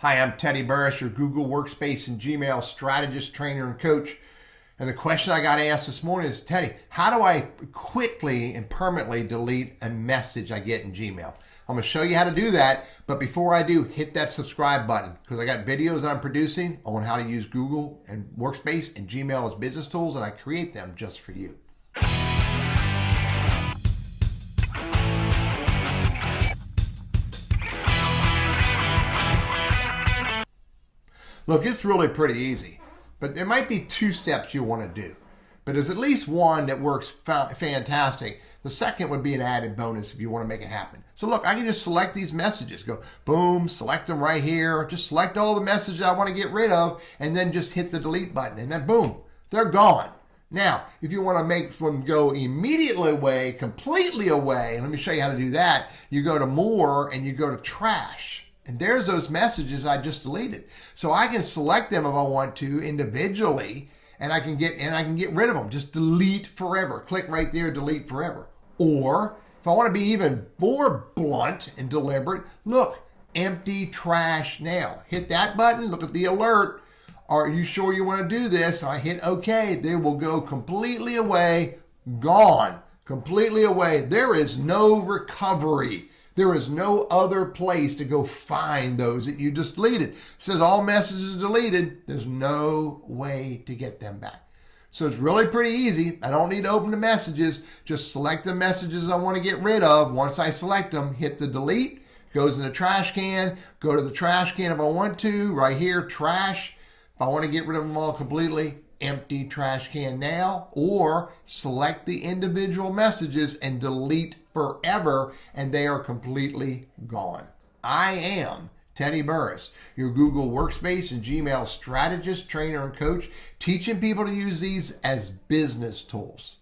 Hi, I'm Teddy Burris, your Google Workspace and Gmail strategist, trainer, and coach. And the question I got asked this morning is, Teddy, how do I quickly and permanently delete a message I get in Gmail? I'm going to show you how to do that. But before I do, hit that subscribe button because I got videos that I'm producing on how to use Google and Workspace and Gmail as business tools, and I create them just for you. Look, it's really pretty easy, but there might be two steps you want to do. But there's at least one that works fantastic. The second would be an added bonus if you want to make it happen. So look, I can just select these messages, go boom, select them right here, just select all the messages I want to get rid of, and then just hit the delete button, and then boom, they're gone. Now, if you want to make them go immediately away, completely away, and let me show you how to do that, you go to More and you go to Trash. And there's those messages I just deleted. So I can select them if I want to individually, and I can get rid of them. Just delete forever. Click right there, delete forever. Or if I want to be even more blunt and deliberate, look, empty trash now. Hit that button, look at the alert. Are you sure you want to do this? I hit OK. They will go completely away, gone, completely away. There is no recovery. There is no other place to go find those that you just deleted. It says all messages deleted. There's no way to get them back. So it's really pretty easy. I don't need to open the messages. Just select the messages I want to get rid of. Once I select them, hit the delete. Goes in the trash can. Go to the trash can if I want to. Right here, trash. If I want to get rid of them all completely, empty trash can now, or select the individual messages and delete forever, and they are completely gone. I am Teddy Burris, your Google Workspace and Gmail strategist, trainer, and coach, teaching people to use these as business tools.